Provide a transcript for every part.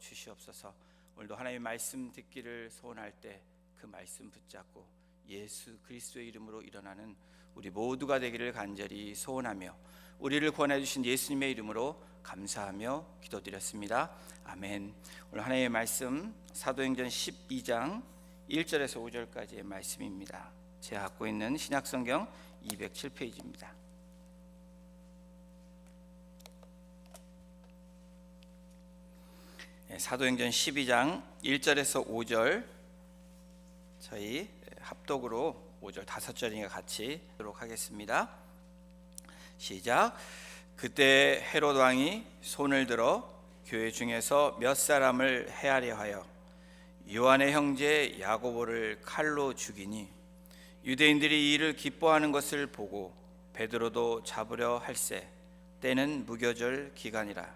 주시옵소서. 오늘도 하나님의 말씀 듣기를 소원할 때 그 말씀 붙잡고 예수 그리스도의 이름으로 일어나는 우리 모두가 되기를 간절히 소원하며 우리를 구원해 주신 예수님의 이름으로 감사하며 기도드렸습니다. 아멘. 오늘 하나님의 말씀 사도행전 12장 1절에서 5절까지의 말씀입니다. 제가 갖고 있는 신약성경 207페이지입니다. 사도행전 12장 1절에서 5절 저희 합독으로 5절 5절이니까 같이 하도록 하겠습니다. 시작. 그때 헤롯 왕이 손을 들어 교회 중에서 몇 사람을 해하려 하여 요한의 형제 야고보를 칼로 죽이니 유대인들이 이 일을 기뻐하는 것을 보고 베드로도 잡으려 할세. 때는 무교절 기간이라.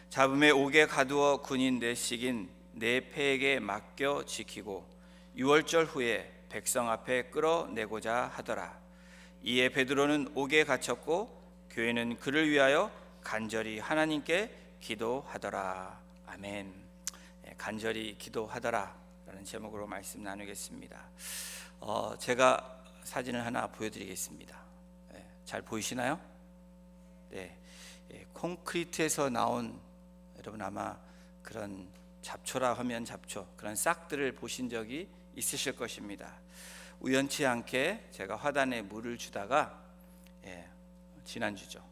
잡음에 옥에 가두어 군인 넷씩인 네 패에게 맡겨 지키고 6월절 후에 백성 앞에 끌어내고자 하더라. 이에 베드로는 옥에 갇혔고 교회는 그를 위하여 간절히 하나님께 기도하더라. 아멘. 간절히 기도하더라 라는 제목으로 말씀 나누겠습니다. 제가 사진을 하나 보여드리겠습니다. 잘 보이시나요? 네, 콘크리트에서 나온, 여러분 아마 그런 잡초라 하면 잡초, 그런 싹들을 보신 적이 있으실 것입니다. 우연치 않게 제가 화단에 물을 주다가 지난주죠,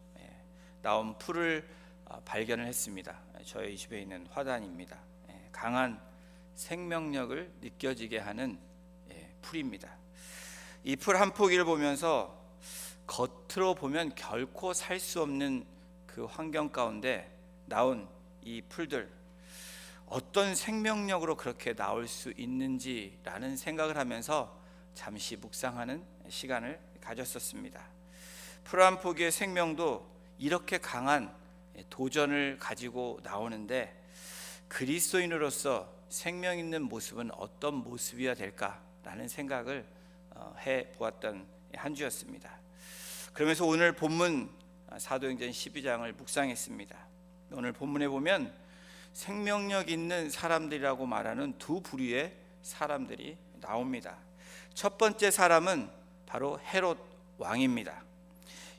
나온 풀을 발견을 했습니다. 저희 집에 있는 화단입니다. 강한 생명력을 느껴지게 하는 풀입니다. 이 풀 한 포기를 보면서 겉으로 보면 결코 살 수 없는 그 환경 가운데 나온 이 풀들, 어떤 생명력으로 그렇게 나올 수 있는지라는 생각을 하면서 잠시 묵상하는 시간을 가졌었습니다. 풀 한 포기의 생명도 이렇게 강한 도전을 가지고 나오는데 그리스도인으로서 생명 있는 모습은 어떤 모습이어야 될까라는 생각을 해보았던 한 주였습니다. 그러면서 오늘 본문 사도행전 12장을 묵상했습니다. 오늘 본문에 보면 생명력 있는 사람들이라고 말하는 두 부류의 사람들이 나옵니다. 첫 번째 사람은 바로 헤롯 왕입니다.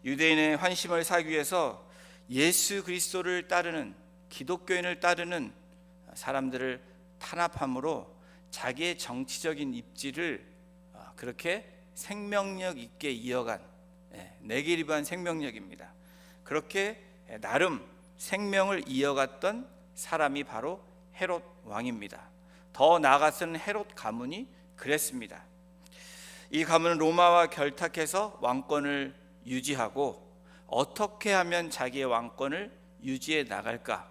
유대인의 환심을 사기 위해서 예수 그리스도를 따르는, 기독교인을 따르는 사람들을 탄압함으로 자기의 정치적인 입지를 그렇게 생명력 있게 이어간, 내기리반 생명력입니다. 그렇게 나름 생명을 이어갔던 사람이 바로 헤롯 왕입니다. 더 나아가서는 헤롯 가문이 그랬습니다. 이 가문은 로마와 결탁해서 왕권을 유지하고 어떻게 하면 자기의 왕권을 유지해 나갈까,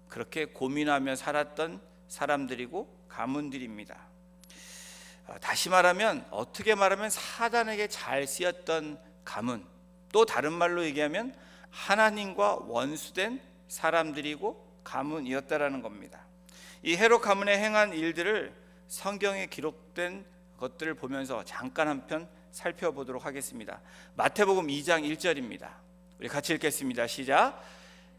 그렇게 고민하며 살았던 사람들이고 가문들입니다. 다시 말하면, 어떻게 말하면 사단에게 잘 쓰였던 가문, 또 다른 말로 얘기하면 하나님과 원수된 사람들이고 가문이었다라는 겁니다. 이 헤롯 가문의 행한 일들을 성경에 기록된 것들을 보면서 잠깐 한편 살펴보도록 하겠습니다. 마태복음 2장 1절입니다. 우리 같이 읽겠습니다. 시작.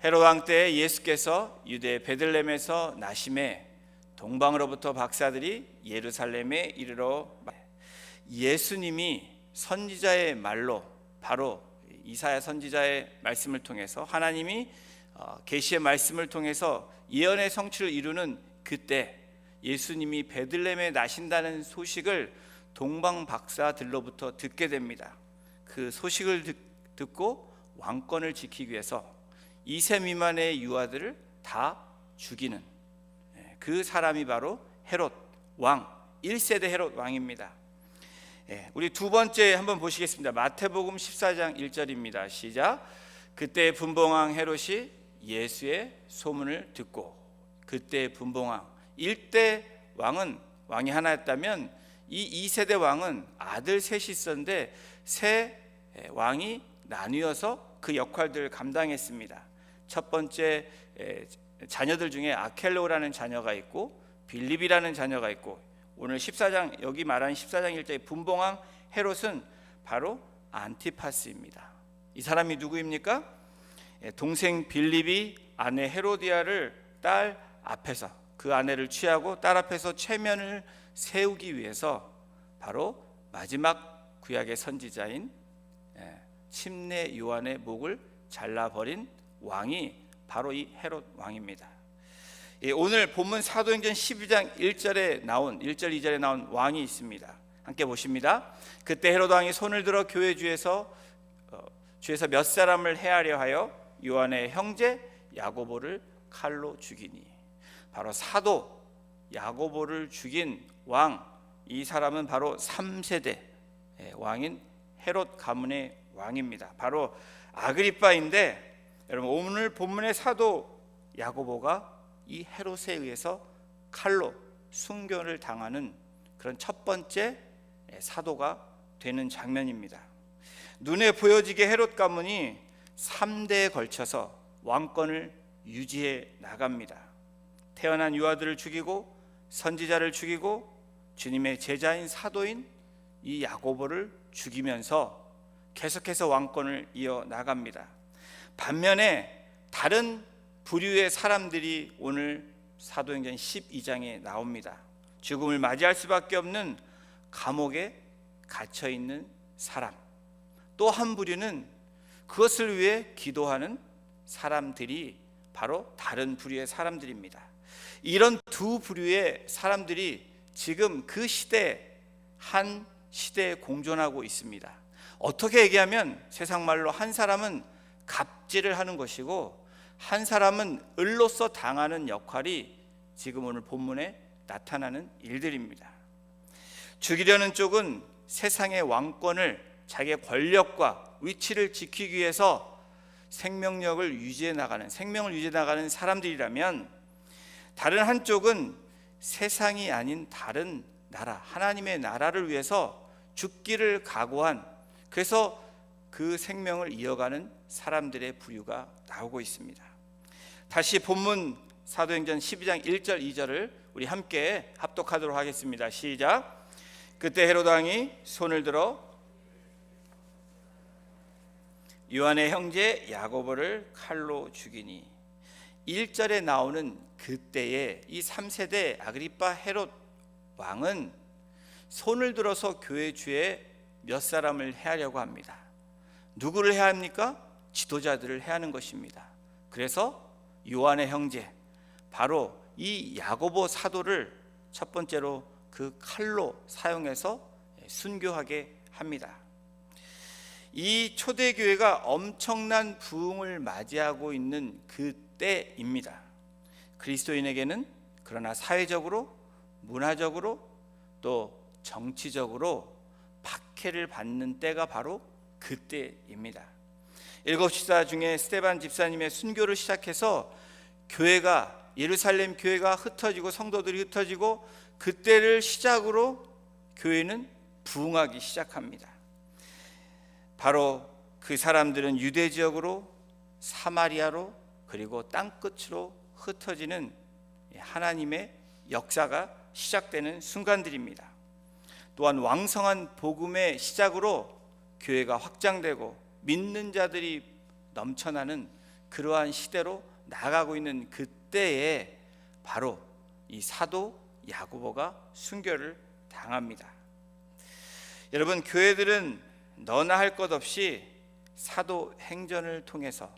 헤롯 왕 때에 예수께서 유대 베들레헴에서 나심에 동방으로부터 박사들이 예루살렘에 이르러, 예수님이 선지자의 말로, 바로 이사야 선지자의 말씀을 통해서 하나님이 계시의 말씀을 통해서 예언의 성취를 이루는 그때 예수님이 베들레헴에 나신다는 소식을 동방 박사들로부터 듣게 됩니다. 그 소식을 듣고 왕권을 지키기 위해서 2세 미만의 유아들을 다 죽이는 그 사람이 바로 헤롯 왕, 1세대 헤롯 왕입니다. 우리 두 번째 한번 보시겠습니다. 마태복음 14장 1절입니다. 시작. 그때 분봉왕 헤롯이 예수의 소문을 듣고, 그때 분봉왕, 1대 왕은 왕이 하나였다면 이 2세대 왕은 아들 셋이 있었는데 세 왕이 나뉘어서 그 역할들을 감당했습니다. 첫 번째 자녀들 중에 아켈로라는 자녀가 있고 빌립이라는 자녀가 있고, 오늘 14장, 여기 말하는 14장 1절의 분봉왕 헤롯은 바로 안티파스입니다. 이 사람이 누구입니까? 동생 빌립이 아내 헤로디아를 딸 앞에서 그 아내를 취하고 딸 앞에서 체면을 세우기 위해서 바로 마지막 구약의 선지자인 침례 요한의 목을 잘라버린 왕이 바로 이 헤롯 왕입니다. 오늘 본문 사도행전 12장 1절에 나온 1절 2절에 나온 왕이 있습니다. 함께 보십니다. 그때 헤롯 왕이 손을 들어 교회 주에서 몇 사람을 해하려 하여 요한의 형제 야고보를 칼로 죽이니. 바로 사도 야고보를 죽인 왕, 이 사람은 바로 3세대 왕인 헤롯 가문의 왕입니다. 바로 아그리빠인데, 여러분 오늘 본문의 사도 야고보가 이 헤롯에 의해서 칼로 순교를 당하는 그런 첫 번째 사도가 되는 장면입니다. 눈에 보여지게 헤롯 가문이 3대에 걸쳐서 왕권을 유지해 나갑니다. 태어난 유아들을 죽이고 선지자를 죽이고 주님의 제자인 사도인 이 야고보를 죽이면서 계속해서 왕권을 이어 나갑니다. 반면에 다른 부류의 사람들이 오늘 사도행전 12장에 나옵니다. 죽음을 맞이할 수밖에 없는 감옥에 갇혀 있는 사람, 또 한 부류는 그것을 위해 기도하는 사람들이 바로 다른 부류의 사람들입니다. 이런 두 부류의 사람들이 지금 그 시대 한 시대에 공존하고 있습니다. 어떻게 얘기하면 세상 말로 한 사람은 갑질을 하는 것이고 한 사람은 을로서 당하는 역할이 지금 오늘 본문에 나타나는 일들입니다. 죽이려는 쪽은 세상의 왕권을, 자기의 권력과 위치를 지키기 위해서 생명을 유지해 나가는 사람들이라면, 다른 한쪽은 세상이 아닌 다른 나라, 하나님의 나라를 위해서 죽기를 각오한, 그래서 그 생명을 이어가는 사람들의 부류가 나오고 있습니다. 다시 본문 사도행전 12장 1절 2절을 우리 함께 합독하도록 하겠습니다. 시작. 그때 헤롯 왕이 손을 들어 요한의 형제 야고보를 칼로 죽이니. 1절에 나오는 그때에 이 3세대 아그리빠 헤롯 왕은 손을 들어서 교회 주에 몇 사람을 해하려고 합니다. 누구를 해합니까? 지도자들을 해하는 것입니다. 그래서 요한의 형제, 바로 이 야고보 사도를 첫 번째로 그 칼로 사용해서 순교하게 합니다. 이 초대교회가 엄청난 부흥을 맞이하고 있는 그때입니다. 그리스도인에게는 그러나 사회적으로, 문화적으로, 또 정치적으로 박해를 받는 때가 바로 그때입니다. 7집사 중에 스데반 집사님의 순교를 시작해서 교회가, 예루살렘 교회가 흩어지고 성도들이 흩어지고, 그때를 시작으로 교회는 부흥하기 시작합니다. 바로 그 사람들은 유대 지역으로, 사마리아로, 그리고 땅끝으로 흩어지는 하나님의 역사가 시작되는 순간들입니다. 또한 왕성한 복음의 시작으로 교회가 확장되고 믿는 자들이 넘쳐나는 그러한 시대로 나아가고 있는 그때에 바로 이 사도 야고보가 순교를 당합니다. 여러분, 교회들은 너나 할 것 없이 사도행전을 통해서,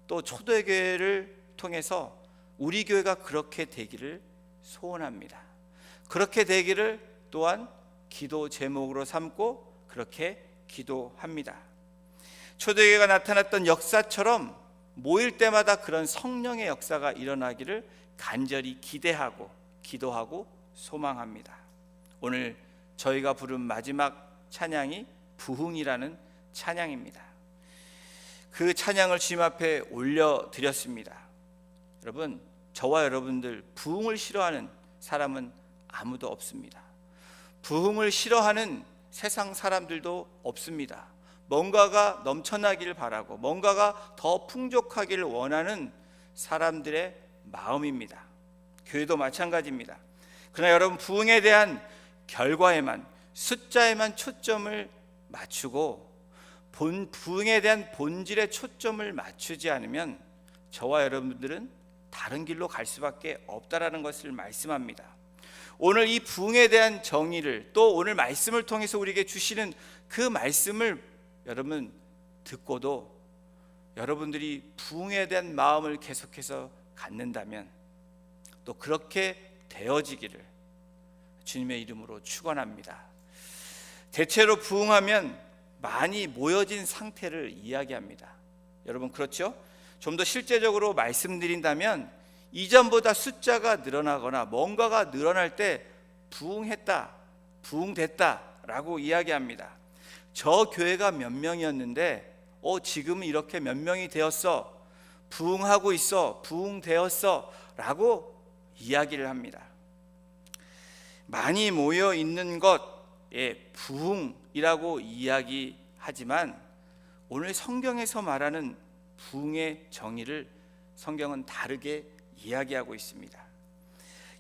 또 초대교회를 통해서 우리 교회가 그렇게 되기를 소원합니다. 그렇게 되기를 또한 기도 제목으로 삼고 그렇게 기도합니다. 초대교회가 나타났던 역사처럼 모일 때마다 그런 성령의 역사가 일어나기를 간절히 기대하고 기도하고 소망합니다. 오늘 저희가 부른 마지막 찬양이 부흥이라는 찬양입니다. 그 찬양을 주님 앞에 올려드렸습니다. 여러분, 저와 여러분들 부흥을 싫어하는 사람은 아무도 없습니다. 부흥을 싫어하는 세상 사람들도 없습니다. 뭔가가 넘쳐나기를 바라고 뭔가가 더 풍족하기를 원하는 사람들의 마음입니다. 교회도 마찬가지입니다. 그러나 여러분, 부흥에 대한 결과에만, 숫자에만 초점을 맞추고 부흥에 대한 본질에 초점을 맞추지 않으면 저와 여러분들은 다른 길로 갈 수밖에 없다라는 것을 말씀합니다. 오늘 이 부흥에 대한 정의를, 또 오늘 말씀을 통해서 우리에게 주시는 그 말씀을 여러분 듣고도 여러분들이 부흥에 대한 마음을 계속해서 갖는다면 또 그렇게 되어지기를 주님의 이름으로 축원합니다. 대체로 부흥하면 많이 모여진 상태를 이야기합니다. 여러분 그렇죠? 좀 더 실제적으로 말씀드린다면 이전보다 숫자가 늘어나거나 뭔가가 늘어날 때 부흥했다, 부흥됐다라고 이야기합니다. 저 교회가 몇 명이었는데 지금은 이렇게 몇 명이 되었어, 부흥하고 있어, 부흥되었어 라고 이야기를 합니다. 많이 모여 있는 것에 부흥이라고 이야기하지만 오늘 성경에서 말하는 부흥의 정의를 성경은 다르게 이야기하고 있습니다.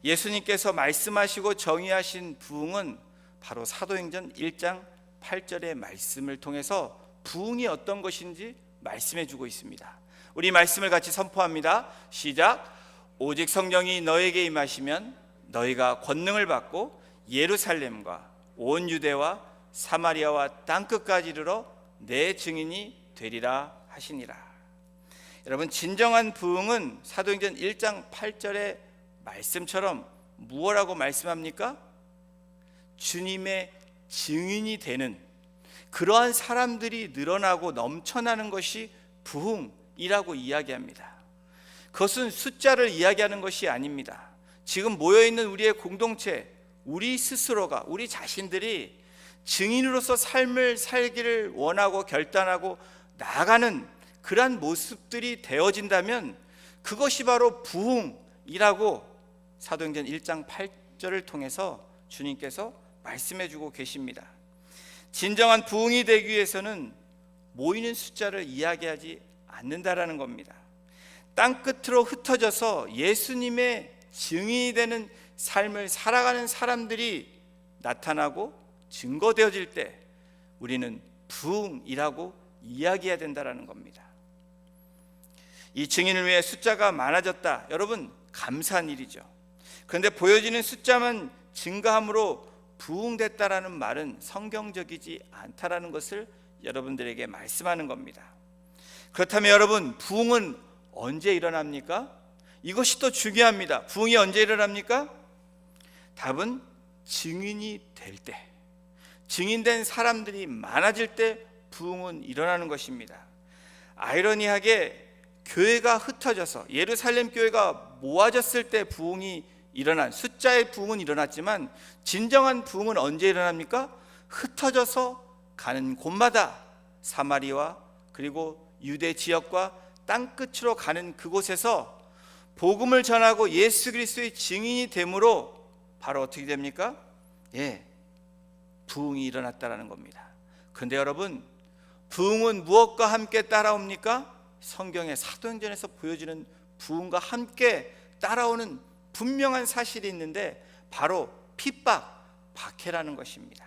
예수님께서 말씀하시고 정의하신 부흥은 바로 사도행전 1장 8절의 말씀을 통해서 부흥이 어떤 것인지 말씀해 주고 있습니다. 우리 말씀을 같이 선포합니다. 시작. 오직 성령이 너에게 임하시면 너희가 권능을 받고 예루살렘과 온 유대와 사마리아와 땅끝까지 이르러 내 증인이 되리라 하시니라. 여러분 진정한 부흥은 사도행전 1장 8절의 말씀처럼 무엇라고 말씀합니까? 주님의 증인이 되는 그러한 사람들이 늘어나고 넘쳐나는 것이 부흥이라고 이야기합니다. 그것은 숫자를 이야기하는 것이 아닙니다. 지금 모여있는 우리의 공동체, 우리 스스로가, 우리 자신들이 증인으로서 삶을 살기를 원하고 결단하고 나아가는 그러한 모습들이 되어진다면 그것이 바로 부흥이라고 사도행전 1장 8절을 통해서 주님께서 말씀해 주고 계십니다. 진정한 부흥이 되기 위해서는 모이는 숫자를 이야기하지 않는다라는 겁니다. 땅끝으로 흩어져서 예수님의 증인이 되는 삶을 살아가는 사람들이 나타나고 증거되어질 때 우리는 부흥이라고 이야기해야 된다라는 겁니다. 이 증인을 위해 숫자가 많아졌다. 여러분 감사한 일이죠. 그런데 보여지는 숫자만 증가함으로 부흥됐다라는 말은 성경적이지 않다라는 것을 여러분들에게 말씀하는 겁니다. 그렇다면 여러분 부흥은 언제 일어납니까? 이것이 또 중요합니다. 부흥이 언제 일어납니까? 답은 증인이 될 때, 증인된 사람들이 많아질 때 부흥은 일어나는 것입니다. 아이러니하게 교회가 흩어져서 예루살렘 교회가 모아졌을 때 부흥이 일어난, 숫자의 부흥은 일어났지만 진정한 부흥은 언제 일어납니까? 흩어져서 가는 곳마다 사마리아 그리고 유대 지역과 땅끝으로 가는 그곳에서 복음을 전하고 예수 그리스도의 증인이 됨으로 바로 어떻게 됩니까? 부흥이 일어났다라는 겁니다. 그런데 여러분 부흥은 무엇과 함께 따라옵니까? 성경의 사도행전에서 보여지는 부흥과 함께 따라오는 분명한 사실이 있는데 바로 핍박, 박해라는 것입니다.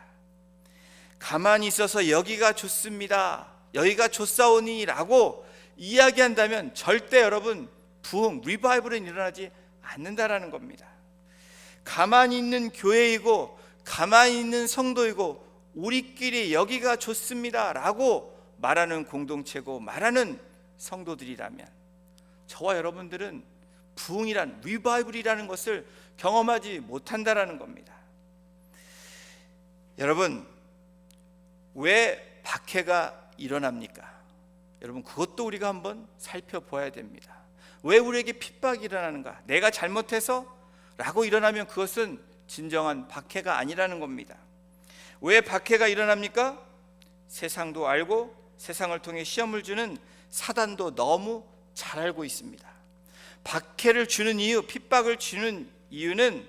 가만히 있어서 여기가 좋습니다, 여기가 좋사오니 라고 이야기한다면 절대 여러분 부흥, 리바이벌은 일어나지 않는다라는 겁니다. 가만히 있는 교회이고 가만히 있는 성도이고 우리끼리 여기가 좋습니다 라고 말하는 공동체고 말하는 성도들이라면 저와 여러분들은 부흥이란, 리바이벌이라는 것을 경험하지 못한다라는 겁니다. 여러분 왜 박해가 일어납니까? 여러분 그것도 우리가 한번 살펴봐야 됩니다. 왜 우리에게 핍박이 일어나는가? 내가 잘못해서? 라고 일어나면 그것은 진정한 박해가 아니라는 겁니다. 왜 박해가 일어납니까? 세상도 알고 세상을 통해 시험을 주는 사단도 너무 잘 알고 있습니다. 박해를 주는 이유, 핍박을 주는 이유는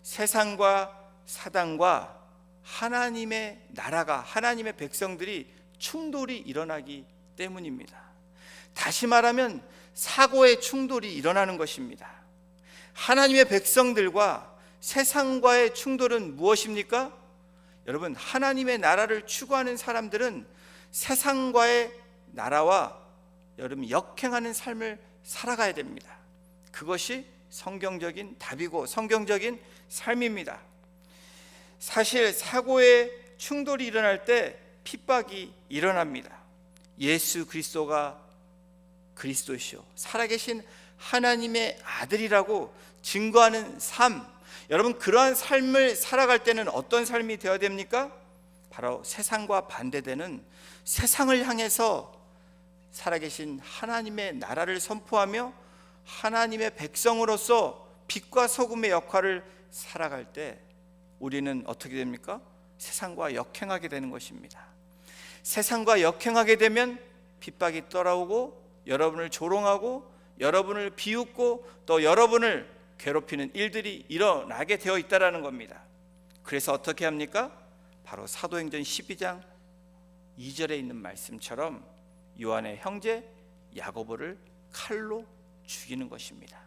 세상과 사단과 하나님의 나라가, 하나님의 백성들이 충돌이 일어나기 때문입니다. 다시 말하면 사고의 충돌이 일어나는 것입니다. 하나님의 백성들과 세상과의 충돌은 무엇입니까? 여러분 하나님의 나라를 추구하는 사람들은 세상과의 나라와 여러분 역행하는 삶을 살아가야 됩니다. 그것이 성경적인 답이고 성경적인 삶입니다. 사실 사고의 충돌이 일어날 때 핍박이 일어납니다. 예수 그리스도가 그리스도시요 살아계신 하나님의 아들이라고 증거하는 삶, 여러분 그러한 삶을 살아갈 때는 어떤 삶이 되어야 됩니까? 바로 세상과 반대되는, 세상을 향해서 살아계신 하나님의 나라를 선포하며 하나님의 백성으로서 빛과 소금의 역할을 살아갈 때 우리는 어떻게 됩니까? 세상과 역행하게 되는 것입니다. 세상과 역행하게 되면 핍박이 따라오고 여러분을 조롱하고 여러분을 비웃고 또 여러분을 괴롭히는 일들이 일어나게 되어 있다는 겁니다. 그래서 어떻게 합니까? 바로 사도행전 12장 2절에 있는 말씀처럼 요한의 형제 야고보를 칼로 죽이는 것입니다.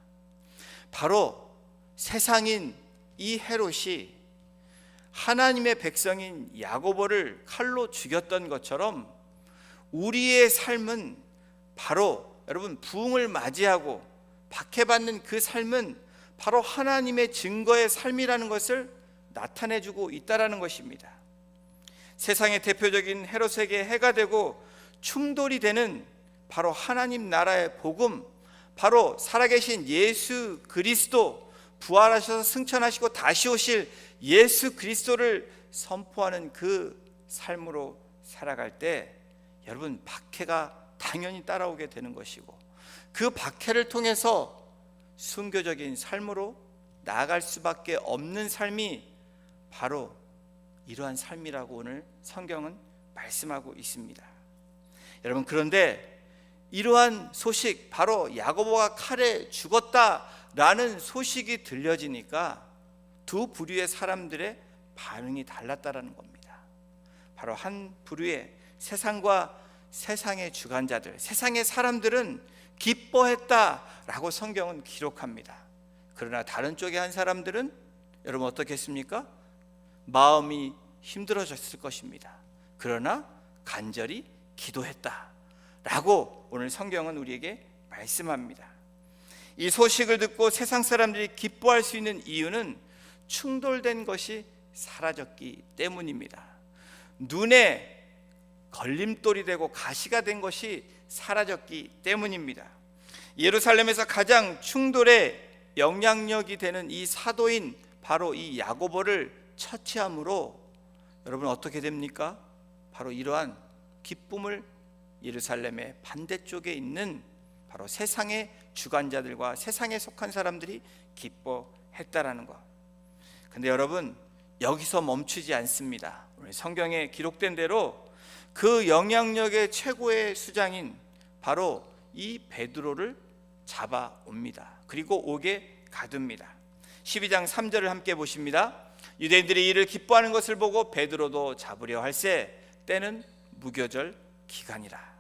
바로 세상인 이 헤롯이 하나님의 백성인 야고보를 칼로 죽였던 것처럼 우리의 삶은 바로 여러분 부흥을 맞이하고 박해받는 그 삶은 바로 하나님의 증거의 삶이라는 것을 나타내주고 있다는 것입니다. 세상의 대표적인 헤롯에게 해가 되고 충돌이 되는 바로 하나님 나라의 복음, 바로 살아계신 예수 그리스도, 부활하셔서 승천하시고 다시 오실 예수 그리스도를 선포하는 그 삶으로 살아갈 때 여러분 박해가 당연히 따라오게 되는 것이고 그 박해를 통해서 순교적인 삶으로 나아갈 수밖에 없는 삶이 바로 이러한 삶이라고 오늘 성경은 말씀하고 있습니다. 여러분 그런데 이러한 소식, 바로 야고보가 칼에 죽었다라는 소식이 들려지니까 두 부류의 사람들의 반응이 달랐다라는 겁니다. 바로 한 부류의 세상과 세상의 주관자들, 세상의 사람들은 기뻐했다라고 성경은 기록합니다. 그러나 다른 쪽의 한 사람들은 여러분 어떻게 했습니까? 마음이 힘들어졌을 것입니다. 그러나 간절히 기도했다라고 오늘 성경은 우리에게 말씀합니다. 이 소식을 듣고 세상 사람들이 기뻐할 수 있는 이유는 충돌된 것이 사라졌기 때문입니다. 눈에 걸림돌이 되고 가시가 된 것이 사라졌기 때문입니다. 예루살렘에서 가장 충돌의 영향력이 되는 이 사도인 바로 이 야고보를 처치함으로 여러분 어떻게 됩니까? 바로 이러한 기쁨을 예루살렘의 반대쪽에 있는 바로 세상의 주관자들과 세상에 속한 사람들이 기뻐했다라는 것. 근데 여러분 여기서 멈추지 않습니다. 오늘 성경에 기록된 대로 그 영향력의 최고의 수장인 바로 이 베드로를 잡아옵니다. 그리고 옥에 가둡니다. 12장 3절을 함께 보십니다. 유대인들이 이를 기뻐하는 것을 보고 베드로도 잡으려 할새 때는 무교절 기간이라.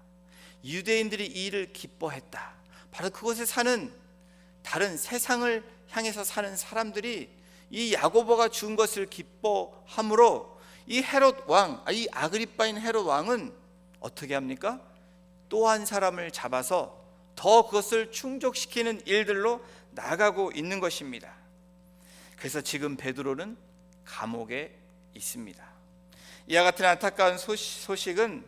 유대인들이 이 일을 기뻐했다. 바로 그곳에 사는 다른 세상을 향해서 사는 사람들이 이 야고보가 죽은 것을 기뻐함으로 이 헤롯 왕, 이 아그리빠인 헤롯 왕은 어떻게 합니까? 또 한 사람을 잡아서 더 그것을 충족시키는 일들로 나가고 있는 것입니다. 그래서 지금 베드로는 감옥에 있습니다. 이와 같은 안타까운 소식은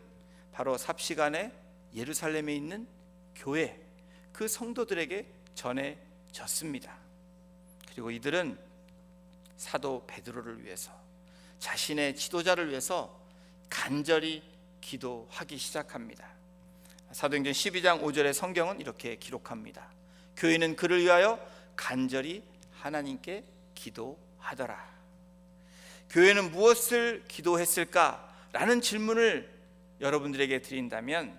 바로 삽시간에 예루살렘에 있는 교회, 그 성도들에게 전해졌습니다. 그리고 이들은 사도 베드로를 위해서, 자신의 지도자를 위해서 간절히 기도하기 시작합니다. 사도행전 12장 5절의 성경은 이렇게 기록합니다. 교인은 그를 위하여 간절히 하나님께 기도하더라. 교회는 무엇을 기도했을까라는 질문을 여러분들에게 드린다면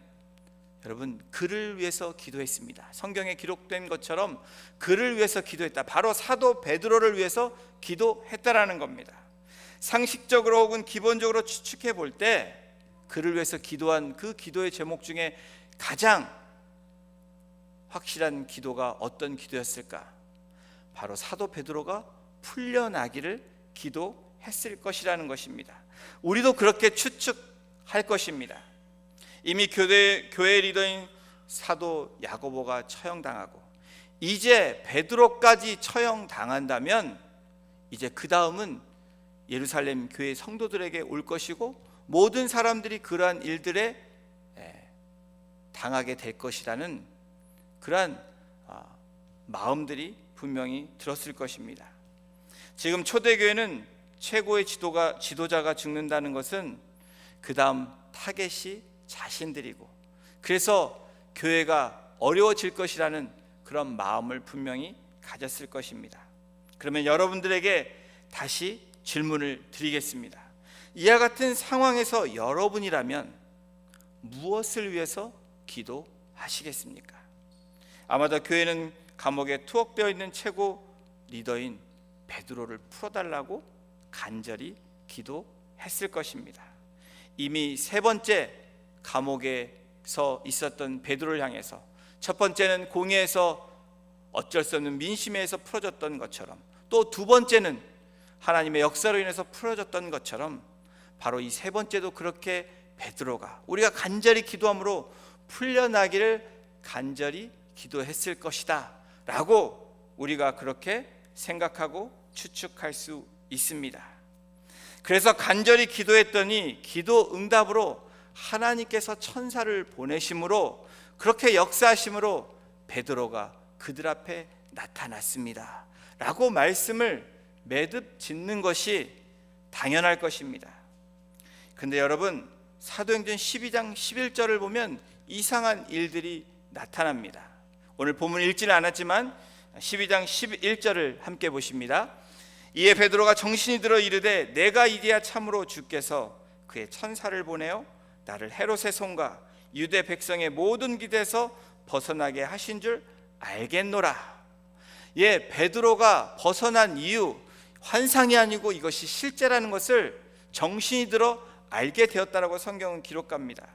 여러분 그를 위해서 기도했습니다. 성경에 기록된 것처럼 그를 위해서 기도했다. 바로 사도 베드로를 위해서 기도했다라는 겁니다. 상식적으로 혹은 기본적으로 추측해 볼 때 그를 위해서 기도한 그 기도의 제목 중에 가장 확실한 기도가 어떤 기도였을까? 바로 사도 베드로가 풀려나기를 기도했을 것이라는 것입니다. 우리도 그렇게 추측할 것입니다. 이미 교회 리더인 사도 야고보가 처형당하고 이제 베드로까지 처형당한다면 이제 그 다음은 예루살렘 교회 성도들에게 올 것이고 모든 사람들이 그러한 일들에 당하게 될 것이라는 그러한 마음들이 분명히 들었을 것입니다. 지금 초대교회는 최고의 지도자가 죽는다는 것은 그 다음 타겟이 자신들이고, 그래서 교회가 어려워질 것이라는 그런 마음을 분명히 가졌을 것입니다. 그러면 여러분들에게 다시 질문을 드리겠습니다. 이와 같은 상황에서 여러분이라면 무엇을 위해서 기도하시겠습니까? 아마도 교회는 감옥에 투옥되어 있는 최고 리더인 베드로를 풀어달라고 간절히 기도했을 것입니다. 이미 세 번째 감옥에서 있었던 베드로를 향해서, 첫 번째는 공회에서 어쩔 수 없는 민심에서 풀어졌던 것처럼, 또 두 번째는 하나님의 역사로 인해서 풀어졌던 것처럼, 바로 이 세 번째도 그렇게 베드로가 우리가 간절히 기도함으로 풀려나기를 간절히 기도했을 것이다 라고 우리가 그렇게 생각하고 추측할 수 있습니다. 그래서 간절히 기도했더니 기도 응답으로 하나님께서 천사를 보내심으로, 그렇게 역사하심으로 베드로가 그들 앞에 나타났습니다 라고 말씀을 매듭 짓는 것이 당연할 것입니다. 근데 여러분, 사도행전 12장 11절을 보면 이상한 일들이 나타납니다. 오늘 본문 읽지는 않았지만 12장 11절을 함께 보십니다. 이에 베드로가 정신이 들어 이르되 내가 이제야 참으로 주께서 그의 천사를 보내어 나를 헤롯의 손과 유대 백성의 모든 기대에서 벗어나게 하신 줄 알겠노라. 예, 베드로가 벗어난 이유, 환상이 아니고 이것이 실제라는 것을 정신이 들어 알게 되었다라고 성경은 기록합니다.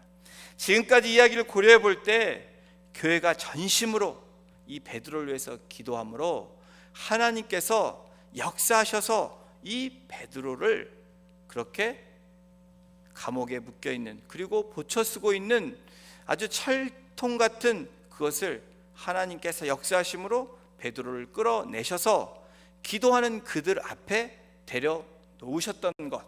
지금까지 이야기를 고려해 볼 때 교회가 전심으로 이 베드로를 위해서 기도함으로 하나님께서 역사하셔서 이 베드로를 그렇게 감옥에 묶여 있는, 그리고 보쳐 쓰고 있는 아주 철통 같은 그것을 하나님께서 역사하심으로 베드로를 끌어내셔서 기도하는 그들 앞에 데려 놓으셨던 것.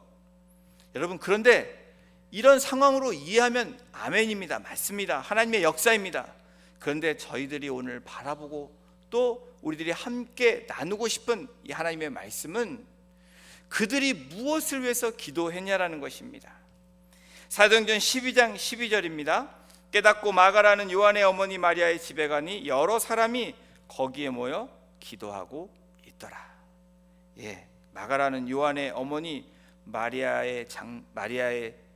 여러분, 그런데 이런 상황으로 이해하면 아멘입니다. 맞습니다. 하나님의 역사입니다. 그런데 저희들이 오늘 바라보고 또 우리들이 함께 나누고 싶은 이 하나님의 말씀은 그들이 무엇을 위해서 기도했냐라는 것입니다. 사도행전 12장 12절입니다. 깨닫고 마가라는 요한의 어머니 마리아의 집에 가니 여러 사람이 거기에 모여 기도하고 있더라. 예, 마가라는 요한의 어머니 마리아의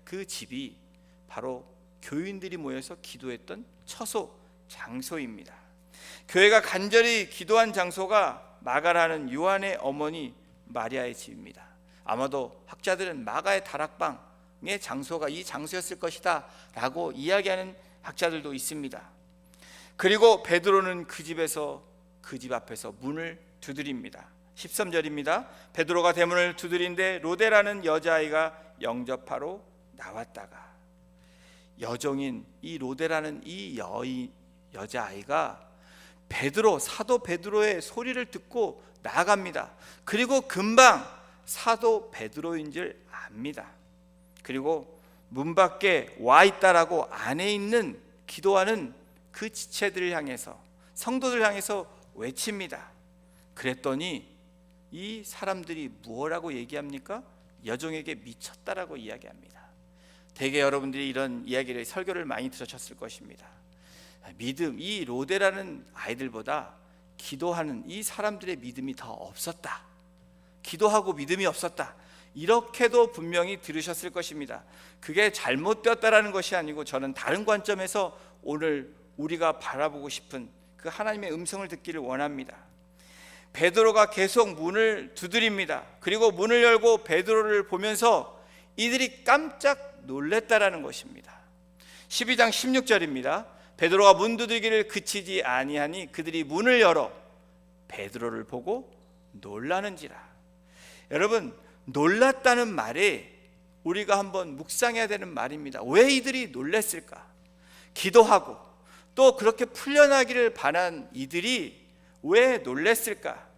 그 집이 바로 교인들이 모여서 기도했던 처소 장소입니다. 교회가 간절히 기도한 장소가 마가라는 요한의 어머니 마리아의 집입니다. 아마도 학자들은 마가의 다락방의 장소가 이 장소였을 것이다 라고 이야기하는 학자들도 있습니다. 그리고 베드로는 그 집 앞에서 문을 두드립니다. 13절입니다. 베드로가 대문을 두드린데 로데라는 여자아이가 영접하러 나왔다가, 여종인 이 로데라는 이 여자아이가 사도 베드로의 소리를 듣고 나아갑니다. 그리고 금방 사도 베드로인 줄 압니다. 그리고 문 밖에 와 있다라고 안에 있는 기도하는 그 지체들을 향해서, 성도들 향해서 외칩니다. 그랬더니 이 사람들이 무엇라고 얘기합니까? 여종에게 미쳤다라고 이야기합니다. 대개 여러분들이 이런 이야기를, 설교를 많이 들으셨을 것입니다. 믿음, 이 로데라는 아이들보다 기도하는 이 사람들의 믿음이 더 없었다, 기도하고 믿음이 없었다, 이렇게도 분명히 들으셨을 것입니다. 그게 잘못되었다라는 것이 아니고, 저는 다른 관점에서 오늘 우리가 바라보고 싶은 그 하나님의 음성을 듣기를 원합니다. 베드로가 계속 문을 두드립니다. 그리고 문을 열고 베드로를 보면서 이들이 깜짝 놀랐다라는 것입니다. 12장 16절입니다. 베드로가 문 두들기를 그치지 아니하니 그들이 문을 열어 베드로를 보고 놀라는지라. 여러분, 놀랐다는 말이 우리가 한번 묵상해야 되는 말입니다. 왜 이들이 놀랐을까? 기도하고 또 그렇게 풀려나기를 바란 이들이 왜 놀랬을까?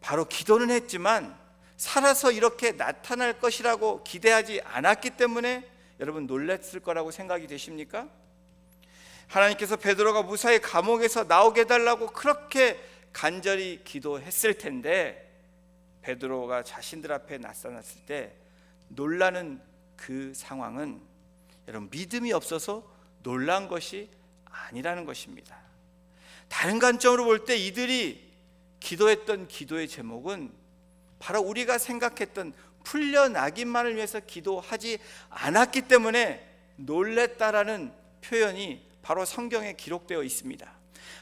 바로 기도는 했지만 살아서 이렇게 나타날 것이라고 기대하지 않았기 때문에 여러분 놀랬을 거라고 생각이 되십니까? 하나님께서 베드로가 무사히 감옥에서 나오게 해달라고 그렇게 간절히 기도했을 텐데 베드로가 자신들 앞에 나타났을 때 놀라는 그 상황은 여러분 믿음이 없어서 놀란 것이 아니라는 것입니다. 다른 관점으로 볼 때 이들이 기도했던 기도의 제목은 바로 우리가 생각했던 풀려나기만을 위해서 기도하지 않았기 때문에 놀랬다라는 표현이 바로 성경에 기록되어 있습니다.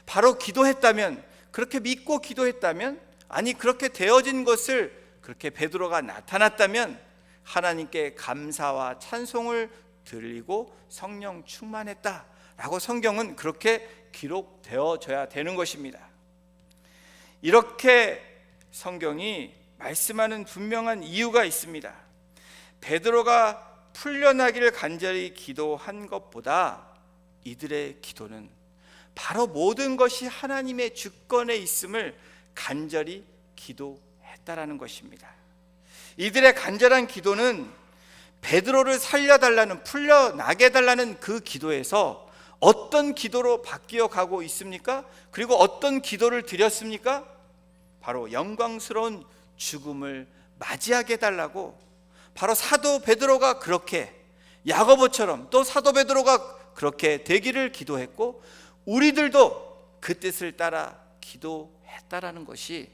바로 기도했다면, 그렇게 믿고 기도했다면, 아니 그렇게 되어진 것을 그렇게 베드로가 나타났다면 하나님께 감사와 찬송을 드리고 성령 충만했다라고 성경은 그렇게 기록되어져야 되는 것입니다. 이렇게 성경이 말씀하는 분명한 이유가 있습니다. 베드로가 풀려나기를 간절히 기도한 것보다 이들의 기도는 바로 모든 것이 하나님의 주권에 있음을 간절히 기도했다라는 것입니다. 이들의 간절한 기도는 베드로를 살려달라는, 풀려나게 해달라는 그 기도에서 어떤 기도로 바뀌어 가고 있습니까? 그리고 어떤 기도를 드렸습니까? 바로 영광스러운 죽음을 맞이하게 해달라고, 바로 사도 베드로가 그렇게, 야고보처럼 또 사도 베드로가 그렇게 되기를 기도했고 우리들도 그 뜻을 따라 기도했다라는 것이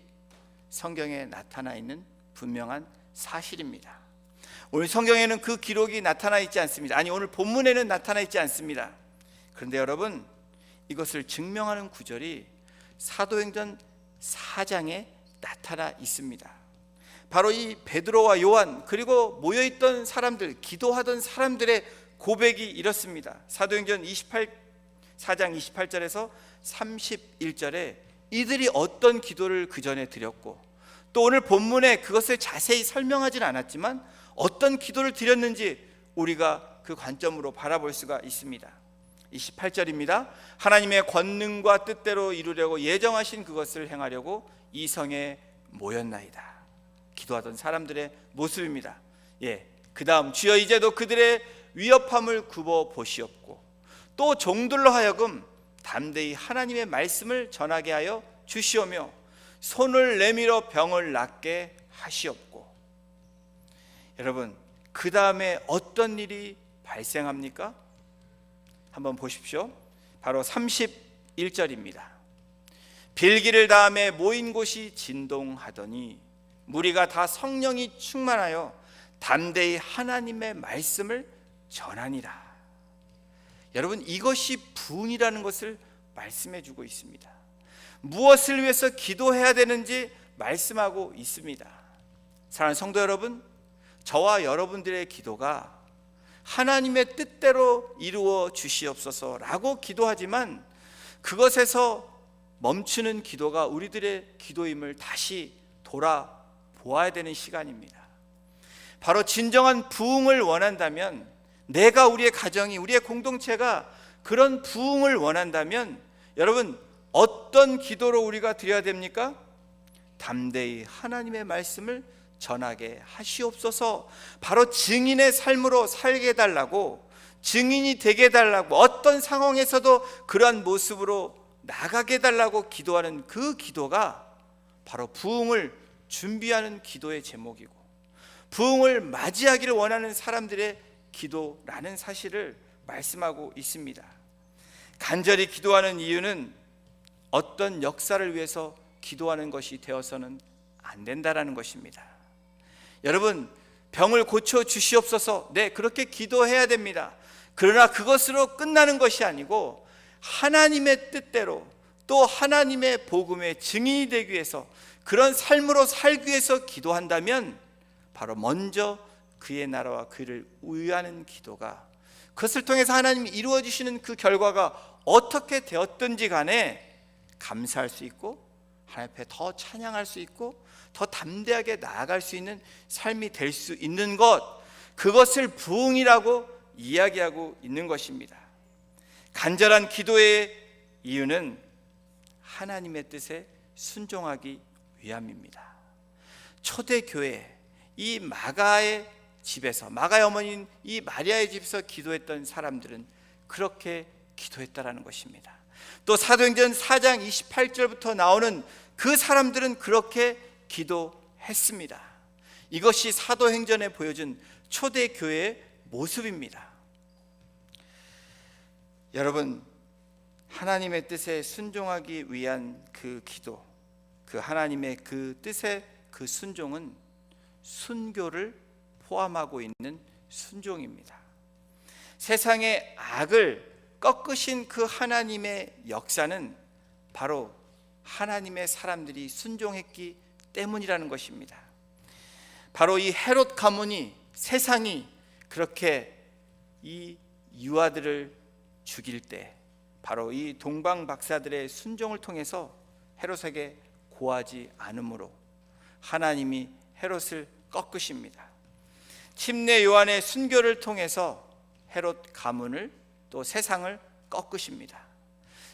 성경에 나타나 있는 분명한 사실입니다. 오늘 성경에는 그 기록이 나타나 있지 않습니다. 아니 오늘 본문에는 나타나 있지 않습니다. 그런데 여러분, 이것을 증명하는 구절이 사도행전 4장에 나타나 있습니다. 바로 이 베드로와 요한 그리고 모여있던 사람들, 기도하던 사람들의 고백이 이렇습니다. 사도행전 4장 28절에서 31절에 이들이 어떤 기도를 그 전에 드렸고 또 오늘 본문에 그것을 자세히 설명하진 않았지만 어떤 기도를 드렸는지 우리가 그 관점으로 바라볼 수가 있습니다. 28절입니다. 하나님의 권능과 뜻대로 이루려고 예정하신 그것을 행하려고 이 성에 모였나이다. 기도하던 사람들의 모습입니다. 그 다음 주여 이제도 그들의 위협함을 굽어 보시옵고 또 종들로 하여금 담대히 하나님의 말씀을 전하게 하여 주시오며 손을 내밀어 병을 낫게 하시옵고. 여러분, 그 다음에 어떤 일이 발생합니까? 한번 보십시오. 바로 31절입니다. 빌기를 다음에 모인 곳이 진동하더니 무리가 다 성령이 충만하여 담대히 하나님의 말씀을 전하니라. 여러분, 이것이 부흥이라는 것을 말씀해 주고 있습니다. 무엇을 위해서 기도해야 되는지 말씀하고 있습니다. 사랑하는 성도 여러분, 저와 여러분들의 기도가 하나님의 뜻대로 이루어 주시옵소서라고 기도하지만 그것에서 멈추는 기도가 우리들의 기도임을 다시 돌아보아야 되는 시간입니다. 바로 진정한 부흥을 원한다면, 내가, 우리의 가정이, 우리의 공동체가 그런 부흥을 원한다면 여러분, 어떤 기도로 우리가 드려야 됩니까? 담대히 하나님의 말씀을 전하게 하시옵소서. 바로 증인의 삶으로 살게 해달라고, 증인이 되게 해달라고, 어떤 상황에서도 그러한 모습으로 나가게 해달라고 기도하는 그 기도가 바로 부흥을 준비하는 기도의 제목이고 부흥을 맞이하기를 원하는 사람들의 기도라는 사실을 말씀하고 있습니다. 간절히 기도하는 이유는 어떤 역사를 위해서 기도하는 것이 되어서는 안 된다라는 것입니다. 여러분, 병을 고쳐 주시옵소서, 그렇게 기도해야 됩니다. 그러나 그것으로 끝나는 것이 아니고 하나님의 뜻대로 또 하나님의 복음의 증인이 되기 위해서, 그런 삶으로 살기 위해서 기도한다면 바로 먼저 그의 나라와 그를 위하는 기도가, 그것을 통해서 하나님이 이루어 주시는 그 결과가 어떻게 되었든지 간에 감사할 수 있고 하나님 앞에 더 찬양할 수 있고 더 담대하게 나아갈 수 있는 삶이 될 수 있는 것, 그것을 부흥이라고 이야기하고 있는 것입니다. 간절한 기도의 이유는 하나님의 뜻에 순종하기 위함입니다. 초대교회 이 마가의 집에서, 마가의 어머니인 이 마리아의 집에서 기도했던 사람들은 그렇게 기도했다라는 것입니다. 또 사도행전 4장 28절부터 나오는 그 사람들은 그렇게 기도했습니다. 이것이 사도행전에 보여준 초대교회의 모습입니다. 여러분, 하나님의 뜻에 순종하기 위한 그 기도, 그 하나님의 그 뜻의 그 순종은 순교를 포함하고 있는 순종입니다. 세상의 악을 꺾으신 그 하나님의 역사는 바로 하나님의 사람들이 순종했기 때문이라는 것입니다. 바로 이 헤롯 가문이, 세상이 그렇게 이 유아들을 죽일 때 바로 이 동방 박사들의 순종을 통해서 헤롯에게 고하지 않으므로 하나님이 헤롯을 꺾으십니다. 침례 요한의 순교를 통해서 헤롯 가문을 또 세상을 꺾으십니다.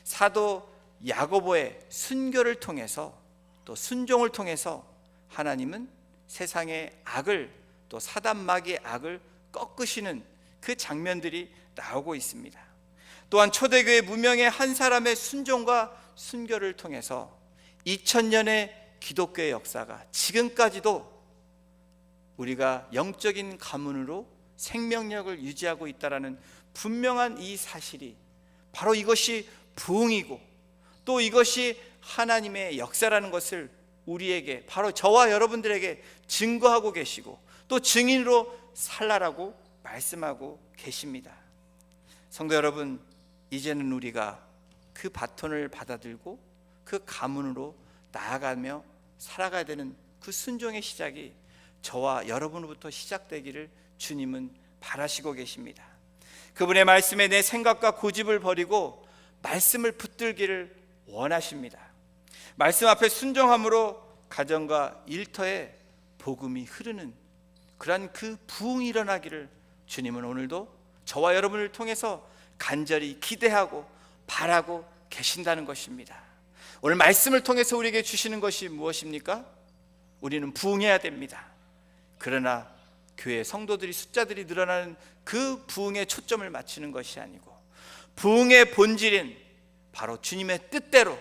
사도 야고보의 순교를 통해서 또 순종을 통해서 하나님은 세상의 악을, 또 사단 마귀의 악을 꺾으시는 그 장면들이 나오고 있습니다. 또한 초대교회 무명의 한 사람의 순종과 순교를 통해서 2000년의 기독교의 역사가 지금까지도 우리가 영적인 가문으로 생명력을 유지하고 있다는 분명한 이 사실이, 바로 이것이 부흥이고 또 이것이 하나님의 역사라는 것을 우리에게, 바로 저와 여러분들에게 증거하고 계시고 또 증인으로 살라라고 말씀하고 계십니다. 성도 여러분, 이제는 우리가 그 바톤을 받아들고 그 가문으로 나아가며 살아가야 되는 그 순종의 시작이 저와 여러분으로부터 시작되기를 주님은 바라시고 계십니다. 그분의 말씀에 내 생각과 고집을 버리고 말씀을 붙들기를 원하십니다. 말씀 앞에 순종함으로 가정과 일터에 복음이 흐르는 그러한 그 부흥이 일어나기를 주님은 오늘도 저와 여러분을 통해서 간절히 기대하고 바라고 계신다는 것입니다. 오늘 말씀을 통해서 우리에게 주시는 것이 무엇입니까? 우리는 부흥해야 됩니다. 그러나 교회 성도들이, 숫자들이 늘어나는 그 부흥에 초점을 맞추는 것이 아니고, 부흥의 본질인 바로 주님의 뜻대로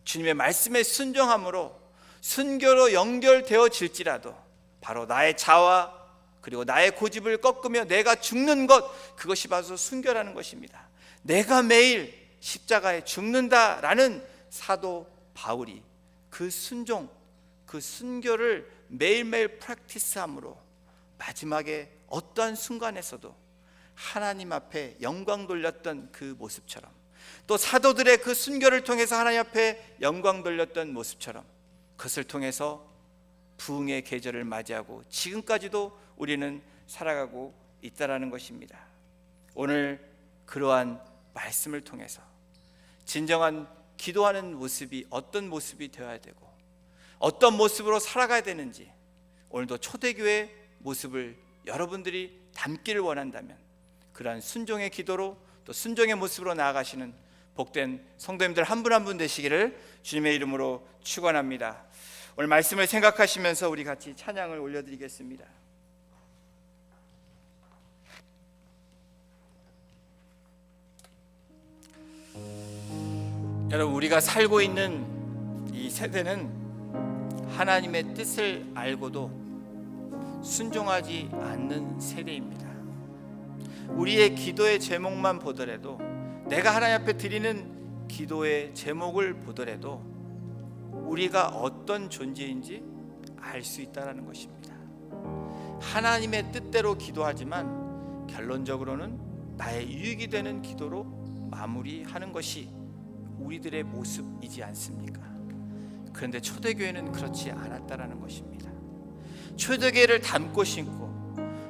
주님의 말씀에 순종함으로 순교로 연결되어질지라도 바로 나의 자아 그리고 나의 고집을 꺾으며 내가 죽는 것, 그것이 바로 순교라는 것입니다. 내가 매일 십자가에 죽는다라는 사도 바울이 그 순종, 그 순교를 매일매일 프랙티스함으로 마지막에 어떠한 순간에서도 하나님 앞에 영광 돌렸던 그 모습처럼, 또 사도들의 그 순교를 통해서 하나님 앞에 영광 돌렸던 모습처럼 그것을 통해서 부흥의 계절을 맞이하고 지금까지도 우리는 살아가고 있다라는 것입니다. 오늘 그러한 말씀을 통해서 진정한 기도하는 모습이 어떤 모습이 되어야 되고 어떤 모습으로 살아가야 되는지, 오늘도 초대교회의 모습을 여러분들이 담기를 원한다면 그러한 순종의 기도로 또 순종의 모습으로 나아가시는 복된 성도님들 한 분 한 분 되시기를 주님의 이름으로 축원합니다. 오늘 말씀을 생각하시면서 우리 같이 찬양을 올려드리겠습니다. 여러분, 우리가 살고 있는 이 세대는 하나님의 뜻을 알고도 순종하지 않는 세대입니다. 우리의 기도의 제목만 보더라도, 내가 하나님 앞에 드리는 기도의 제목을 보더라도 우리가 어떤 존재인지 알 수 있다는 것입니다. 하나님의 뜻대로 기도하지만 결론적으로는 나의 유익이 되는 기도로 마무리하는 것이 우리들의 모습이지 않습니까? 그런데 초대교회는 그렇지 않았다라는 것입니다. 초대교회를 닮고 싶고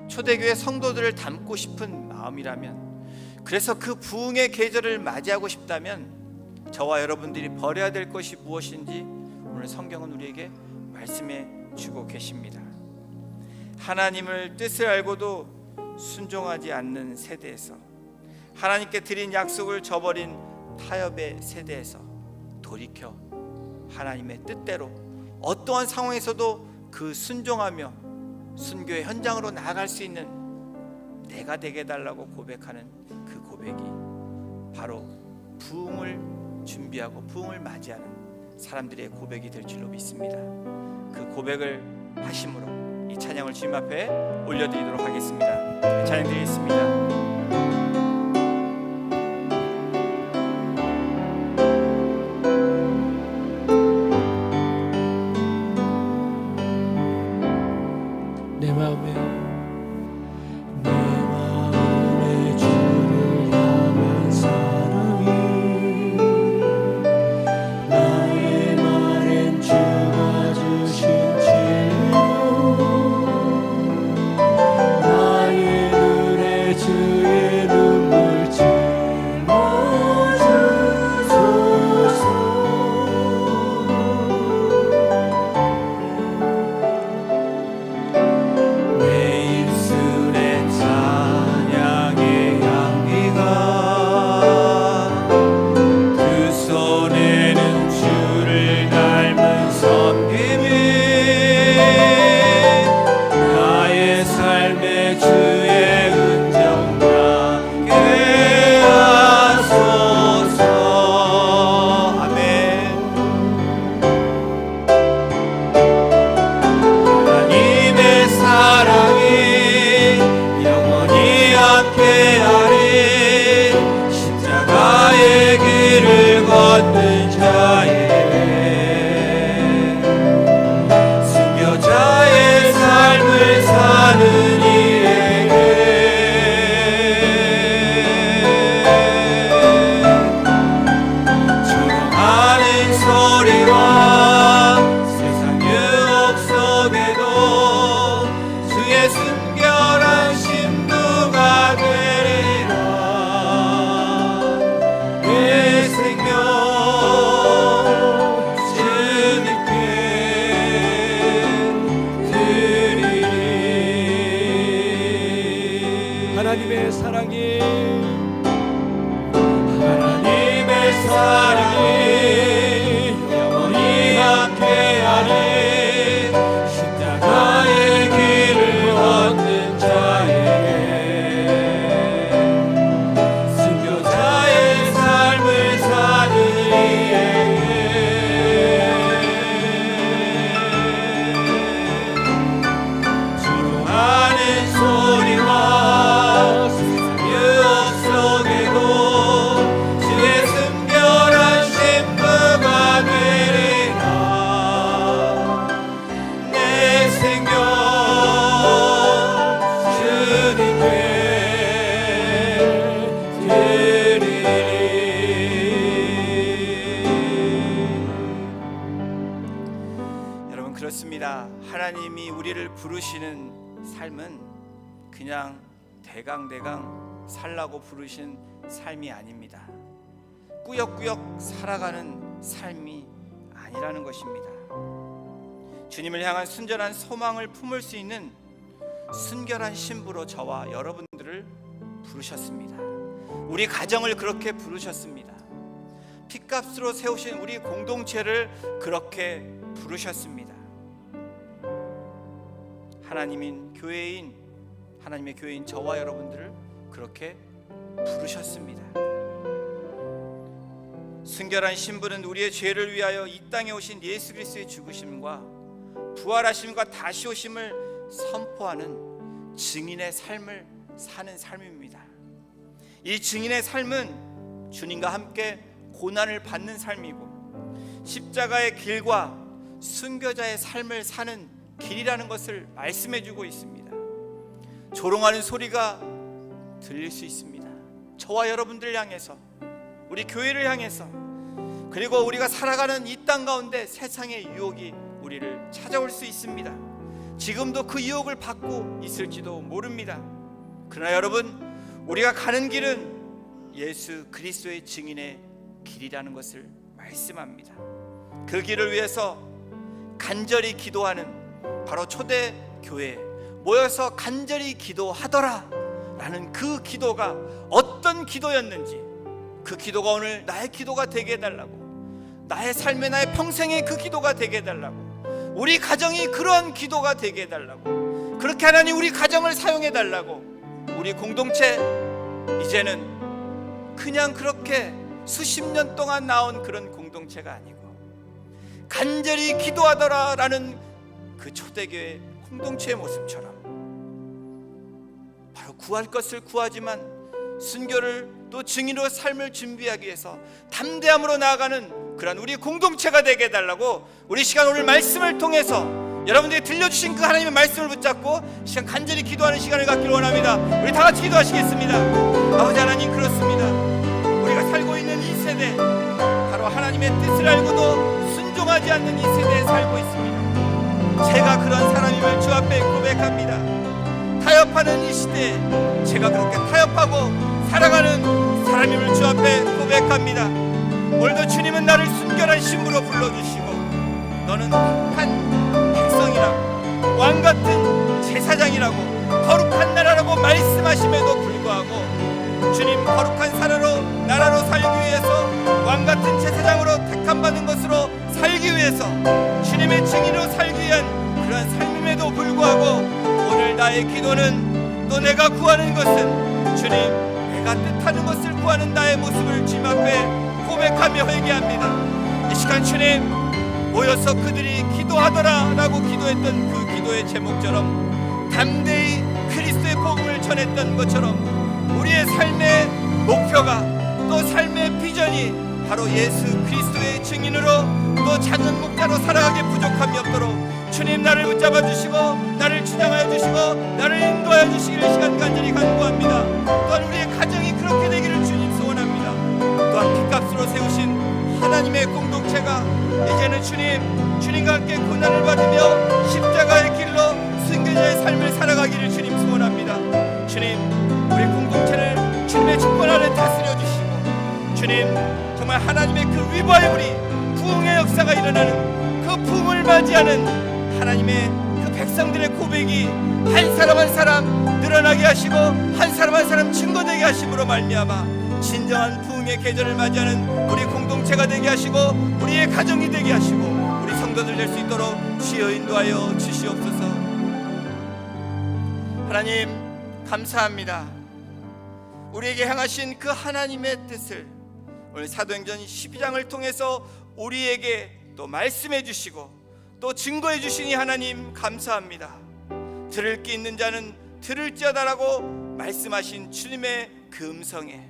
초대교회 성도들을 닮고 싶은 마음이라면, 그래서 그 부흥의 계절을 맞이하고 싶다면 저와 여러분들이 버려야 될 것이 무엇인지 오늘 성경은 우리에게 말씀해 주고 계십니다. 하나님을 뜻을 알고도 순종하지 않는 세대에서, 하나님께 드린 약속을 저버린 타협의 세대에서 돌이켜 하나님의 뜻대로 어떠한 상황에서도 그 순종하며 순교의 현장으로 나아갈 수 있는 내가 되게 해달라고 고백하는 그 고백이 바로 부흥을 준비하고 부흥을 맞이하는 사람들의 고백이 될 줄로 믿습니다. 그 고백을 하심으로 이 찬양을 주님 앞에 올려드리도록 하겠습니다. 찬양 드리겠습니다. 하나님의 사랑이 영원히 함께하리. 십자가의 길을 걷는 자에게 순교자의 삶을 사는 이에게 조롱하는 소리와 그렇습니다. 하나님이 우리를 부르시는 삶은 그냥 대강대강 살라고 부르신 삶이 아닙니다. 꾸역꾸역 살아가는 삶이 아니라는 것입니다. 주님을 향한 순전한 소망을 품을 수 있는 순결한 신부로 저와 여러분들을 부르셨습니다. 우리 가정을 그렇게 부르셨습니다. 핏값으로 세우신 우리 공동체를 그렇게 부르셨습니다. 하나님의 교회인 저와 여러분들을 그렇게 부르셨습니다. 순결한 신부는 우리의 죄를 위하여 이 땅에 오신 예수 그리스도의 죽으심과 부활하심과 다시 오심을 선포하는 증인의 삶을 사는 삶입니다. 이 증인의 삶은 주님과 함께 고난을 받는 삶이고 십자가의 길과 순교자의 삶을 사는 길이라는 것을 말씀해주고 있습니다. 조롱하는 소리가 들릴 수 있습니다. 저와 여러분들 향해서, 우리 교회를 향해서, 그리고 우리가 살아가는 이 땅 가운데 세상의 유혹이 우리를 찾아올 수 있습니다. 지금도 그 유혹을 받고 있을지도 모릅니다. 그러나 여러분, 우리가 가는 길은 예수 그리스도의 증인의 길이라는 것을 말씀합니다. 그 길을 위해서 간절히 기도하는 바로 초대교회에 모여서 간절히 기도하더라 라는 그 기도가 어떤 기도였는지, 그 기도가 오늘 나의 기도가 되게 해달라고, 나의 삶의 나의 평생의 그 기도가 되게 해달라고, 우리 가정이 그러한 기도가 되게 해달라고, 그렇게 하나님 우리 가정을 사용해달라고. 우리 공동체 이제는 그냥 그렇게 수십 년 동안 나온 그런 공동체가 아니고 간절히 기도하더라라는 그 초대교회 공동체의 모습처럼 바로 구할 것을 구하지만 순교를 또 증인으로 삶을 준비하기 위해서 담대함으로 나아가는 그런 우리 공동체가 되게 해달라고, 우리 시간 오늘 말씀을 통해서 여러분들이 들려주신 그 하나님의 말씀을 붙잡고 시간 간절히 기도하는 시간을 갖기를 원합니다. 우리 다 같이 기도하시겠습니다. 아버지 하나님, 그렇습니다. 우리가 살고 있는 이 세대, 바로 하나님의 뜻을 알고도 순종하지 않는 이 세대에 살고 있습니다. 제가 그런 사람임을 주 앞에 고백합니다. 타협하는 이 시대에 제가 그렇게 타협하고 살아가는 사람임을 주 앞에 고백합니다. 오늘도 주님은 나를 순결한 신부로 불러주시고 너는 한 백성이라고, 왕같은 제사장이라고, 거룩한 나라라고 말씀하심에도 불구하고 주님, 거룩한 나라로 살기 위해서, 왕같은 제사장으로 택함받은 것으로 살기 위해서, 주님의 증인으로 살기 위한 그러한 삶임에도 불구하고 오늘 나의 기도는, 또 내가 구하는 것은 주님, 내가 뜻하는 것을 구하는 나의 모습을 주님 앞에 고백하며 회개합니다. 이 시간 주님, 모여서 그들이 기도하더라라고 기도했던 그 기도의 제목처럼 담대히 그리스도의 복음을 전했던 것처럼 우리의 삶의 목표가, 또 삶의 비전이 바로 예수 그리스도의 증인으로, 또 작은 목자로 살아가기 부족함이 없도록 주님 나를 붙잡아 주시고 나를 주장하여 주시고 나를 인도하여 주시기를 시간 간절히 간구합니다. 또한 우리의 가정이 그렇게 되기를 주님 소원합니다. 또한 핏값으로 세우신 하나님의 공동체가 이제는 주님과 함께 고난을 받으며 십자가의 길로 순교자의 삶을 살아가기를 주님 소원합니다. 주님, 우리 공동체를 주님의 주권 아래 다스려 주시고 주님, 정말 하나님의 그 리바이벌이, 부흥의 역사가 일어나는 그 부흥을 맞이하는 하나님의 그 백성들의 고백이 한 사람 한 사람 늘어나게 하시고 한 사람 한 사람 증거되게 하심으로 말미암아 진정한 부흥의 계절을 맞이하는 우리 공동체가 되게 하시고 우리의 가정이 되게 하시고 우리 성도들 될 수 있도록 주여 인도하여 주시옵소서. 하나님 감사합니다. 우리에게 향하신 그 하나님의 뜻을 오늘 사도행전 12장을 통해서 우리에게 또 말씀해 주시고 또 증거해 주시니 하나님 감사합니다. 들을 게 있는 자는 들을지어다라고 말씀하신 주님의 그 음성에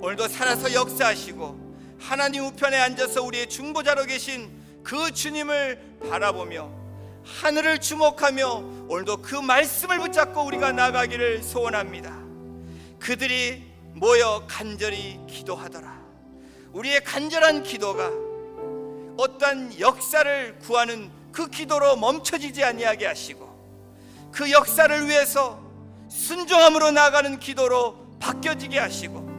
오늘도 살아서 역사하시고 하나님 우편에 앉아서 우리의 중보자로 계신 그 주님을 바라보며 하늘을 주목하며 오늘도 그 말씀을 붙잡고 우리가 나가기를 소원합니다. 그들이 모여 간절히 기도하더라. 우리의 간절한 기도가 어떠한 역사를 구하는 그 기도로 멈춰지지 아니하게 하시고 그 역사를 위해서 순종함으로 나아가는 기도로 바뀌어지게 하시고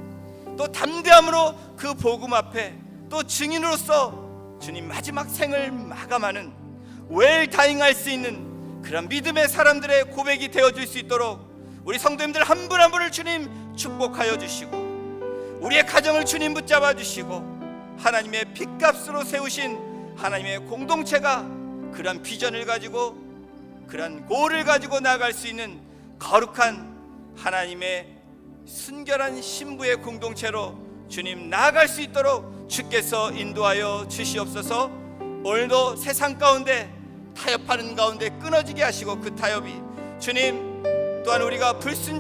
또 담대함으로 그 복음 앞에 또 증인으로서 주님 마지막 생을 마감하는 웰다잉할 수 있는 그런 믿음의 사람들의 고백이 되어줄 수 있도록 우리 성도님들 한 분 한 분을 주님 축복하여 주시고 우리의 가정을 주님 붙잡아 주시고 하나님의 핏값으로 세우신 하나님의 공동체가 그런 비전을 가지고 그런 고를 가지고 나아갈 수 있는 거룩한 하나님의 순결한 신부의 공동체로 주님 나아갈 수 있도록 주께서 인도하여 주시옵소서. 오늘도 세상 가운데 타협하는 가운데 끊어지게 하시고 그 타협이 주님 또한 우리가 불순종